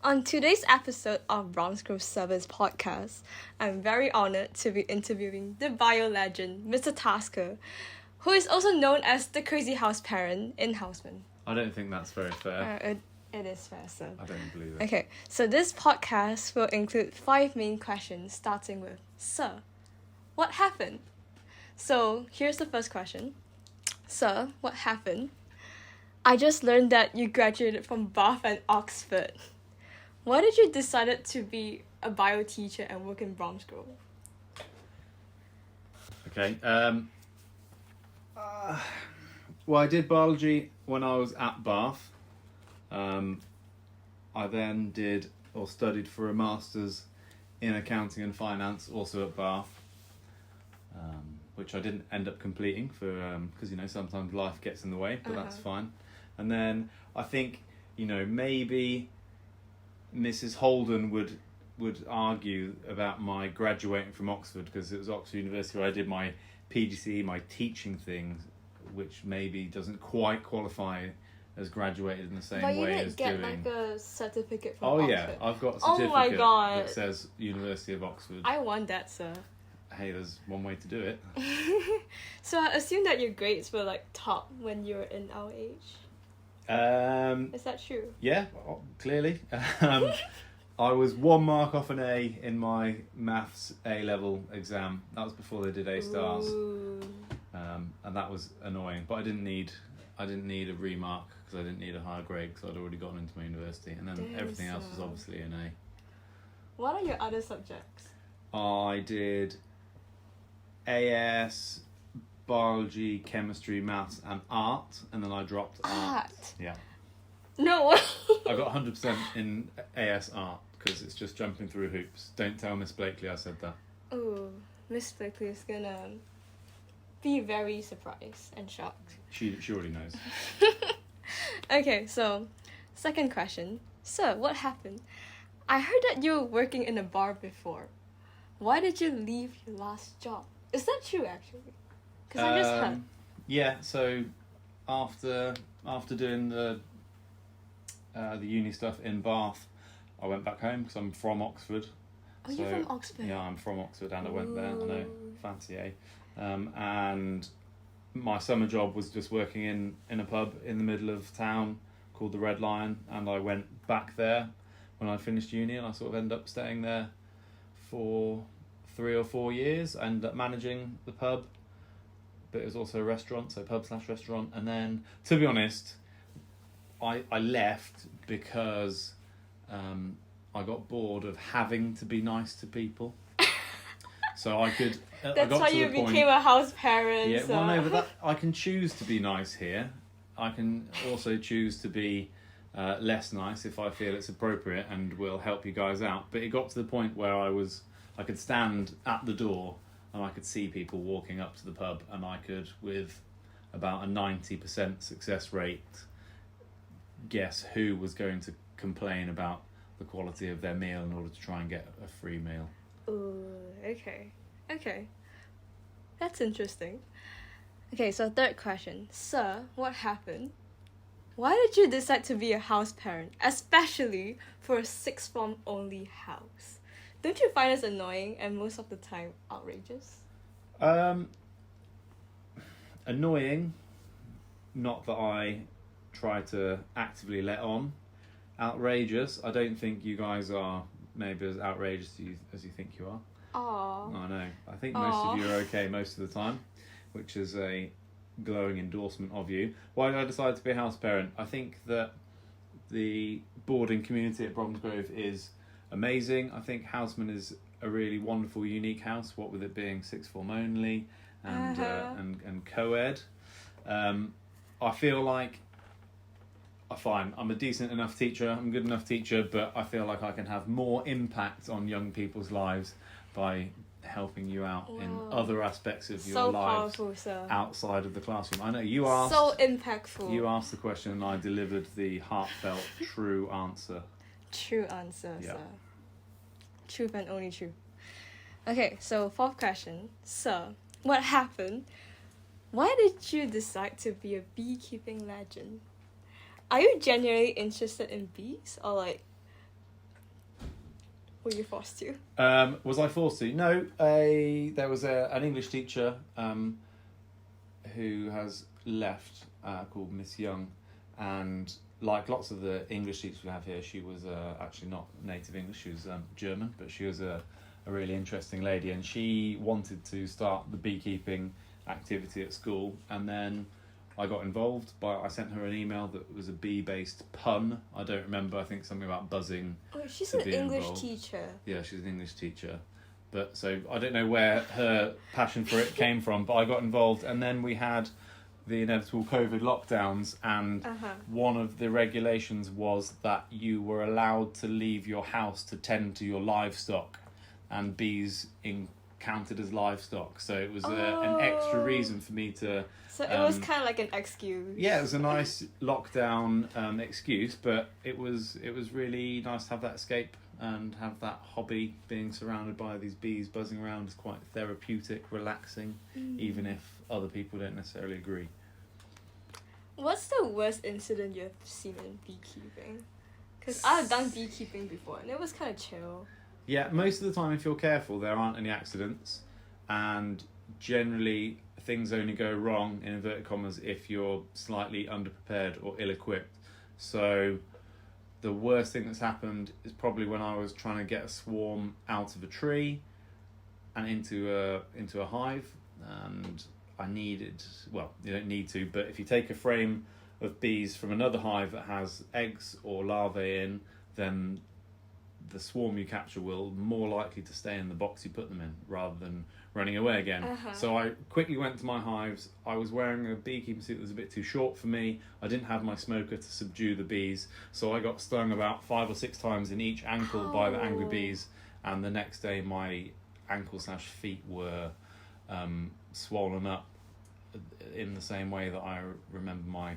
On today's episode of Bromsgrove Service Podcast, I'm very honored to be interviewing the bio legend, Mr. Tasker, who is also known as the crazy house parent in Houseman. I don't think that's very fair. It is fair, sir. I don't believe it. Okay, so this podcast will include 5 main questions, starting with, Sir, what happened? So, here's the first question. Sir, what happened? I just learned that you graduated from Bath and Oxford. Why did you decide to be a bio teacher and work in Bromsgrove? Okay. Well, I did biology when I was at Bath. I then studied for a master's in accounting and finance, also at Bath, which I didn't end up completing because sometimes life gets in the way, but that's fine. And then I think maybe Mrs. Holden would argue about my graduating from Oxford, because it was Oxford University where I did my PGCE, my teaching thing, which maybe doesn't quite qualify as graduated in the same way as doing... But you didn't get like a certificate from Oxford. Oxford? Yeah, I've got a certificate my God. that says University of Oxford. I want that, sir. Hey, there's one way to do it. So I assume that your grades were like top when you were in our age? Is that true? Yeah, clearly. I was 1 mark off an A in my maths A-level exam. That was before they did A-stars. And that was annoying. But I didn't need a remark because I didn't need a higher grade because I'd already gotten into my university. And then everything else was obviously an A. What are your other subjects? I did AS, biology, chemistry, maths, and art, and then I dropped art. Yeah. No way. I got 100% in AS art because it's just jumping through hoops. Don't tell Miss Blakely I said that. Oh, Miss Blakely is gonna be very surprised and shocked. She already knows. Okay, so second question. Sir, what happened? I heard that you were working in a bar before. Why did you leave your last job? Is that true, actually? Because I just heard. Yeah, so after doing the uni stuff in Bath, I went back home because I'm from Oxford. Oh, you're from Oxford? Yeah, I'm from Oxford and I went there. I know, fancy, eh? And my summer job was just working in a pub in the middle of town called the Red Lion, and I went back there when I finished uni, and I sort of ended up staying there for 3 or 4 years. I ended up managing the pub, but it was also a restaurant, so pub/restaurant. And then, to be honest, I left because I got bored of having to be nice to people. So I could... That's why you became a house parent. Yeah, well, no, but I can choose to be nice here. I can also choose to be less nice if I feel it's appropriate and will help you guys out. But it got to the point where I could stand at the door and I could see people walking up to the pub, and I could, with about a 90% success rate, guess who was going to complain about the quality of their meal in order to try and get a free meal. Ooh, okay. That's interesting. Okay, so third question. Sir, what happened? Why did you decide to be a house parent, especially for a 6th form only house? Don't you find this annoying and most of the time outrageous? Annoying, not that I try to actively let on. Outrageous, I don't think you guys are maybe as outrageous as you think you are. Aww. I know. I think most of you are okay most of the time, which is a glowing endorsement of you. Why did I decide to be a house parent? I think that the boarding community at Bromsgrove is amazing. I think Houseman is a really wonderful, unique house, what with it being 6th form only and co-ed. I feel like I'm a decent enough teacher, I'm a good enough teacher, but I feel like I can have more impact on young people's lives by helping you out in other aspects of your lives outside of the classroom. I know you asked... So impactful. You asked the question and I delivered the heartfelt, true answer. True answer, sir. Truth and only truth. Okay, so 4th question. Sir, what happened? Why did you decide to be a beekeeping legend? Are you genuinely interested in bees? Or Were you forced to? Was I forced to? No. There was an English teacher who has left called Miss Young, and like lots of the English teachers we have here, she was actually not native English. She was German, but she was a really interesting lady, and she wanted to start the beekeeping activity at school, and then I got involved. I sent her an email that was a bee-based pun. I don't remember. I think something about buzzing. Oh, she's an English teacher. Yeah, she's an English teacher. But so I don't know where her passion for it came from, but I got involved, and then we had the inevitable COVID lockdowns, and one of the regulations was that you were allowed to leave your house to tend to your livestock, and bees counted as livestock. So it was an extra reason for me to... So it was kind of like an excuse. Yeah, it was a nice lockdown excuse, but it was really nice to have that escape and have that hobby. Being surrounded by these bees buzzing around is quite therapeutic, relaxing, even if other people don't necessarily agree. What's the worst incident you've seen in beekeeping? Because I've done beekeeping before and it was kind of chill. Yeah, most of the time, if you're careful, there aren't any accidents, and generally things only go wrong, in inverted commas, if you're slightly underprepared or ill-equipped. So the worst thing that's happened is probably when I was trying to get a swarm out of a tree and into a hive, and I needed, well, you don't need to, but if you take a frame of bees from another hive that has eggs or larvae in, then the swarm you capture will more likely to stay in the box you put them in rather than running away again. So I quickly went to my hives. I was wearing a beekeeping suit that was a bit too short for me. I didn't have my smoker to subdue the bees, so I got stung about 5 or 6 times in each ankle by the angry bees, and the next day my ankle/feet were swollen up in the same way that I remember my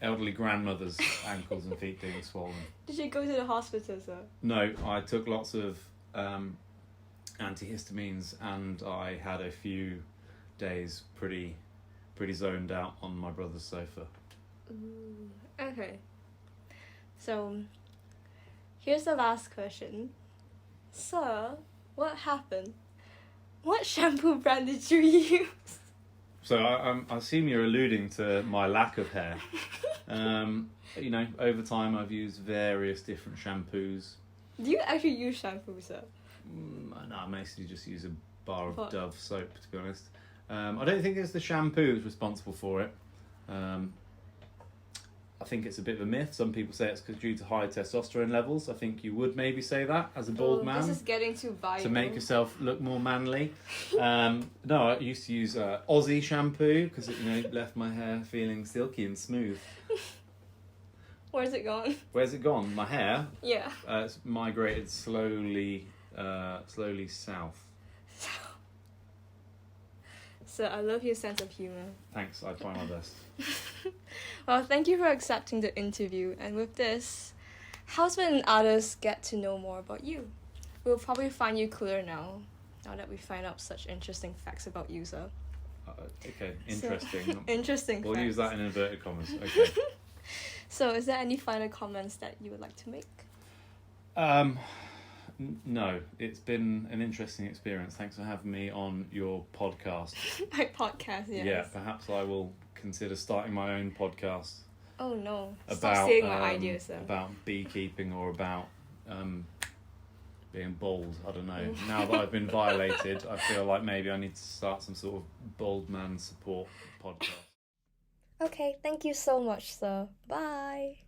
elderly grandmother's ankles and feet being swollen. Did you go to the hospital, sir? No, I took lots of antihistamines, and I had a few days pretty zoned out on my brother's sofa. Ooh, okay. So, here's the last question. Sir, what happened? What shampoo brand did you use? So I assume you're alluding to my lack of hair. You know, over time I've used various different shampoos. Do you actually use shampoo, sir? No, I mostly just use a bar of Dove soap, to be honest. I don't think it's the shampoo that's responsible for it. I think it's a bit of a myth. Some people say it's due to high testosterone levels. I think you would maybe say that as a bald man. This is getting too vital. To make yourself look more manly. No, I used to use Aussie shampoo because it left my hair feeling silky and smooth. Where's it gone? Where's it gone? My hair? Yeah. It's migrated slowly south. So I love your sense of humour. Thanks, I try my best. Well, thank you for accepting the interview. And with this, husband and others get to know more about you. We'll probably find you cooler now that we find out such interesting facts about you, sir. Okay, interesting. Interesting We'll facts. use that in inverted commas. Okay. So, is there any final comments that you would like to make? No, it's been an interesting experience. Thanks for having me on your podcast. My podcast, yes. Yeah, perhaps I will consider starting my own podcast. Oh no! Stop About stealing my ideas, though. about beekeeping or about being bald. I don't know. Now that I've been violated, I feel like maybe I need to start some sort of bald man support podcast. Okay, thank you so much, sir. Bye.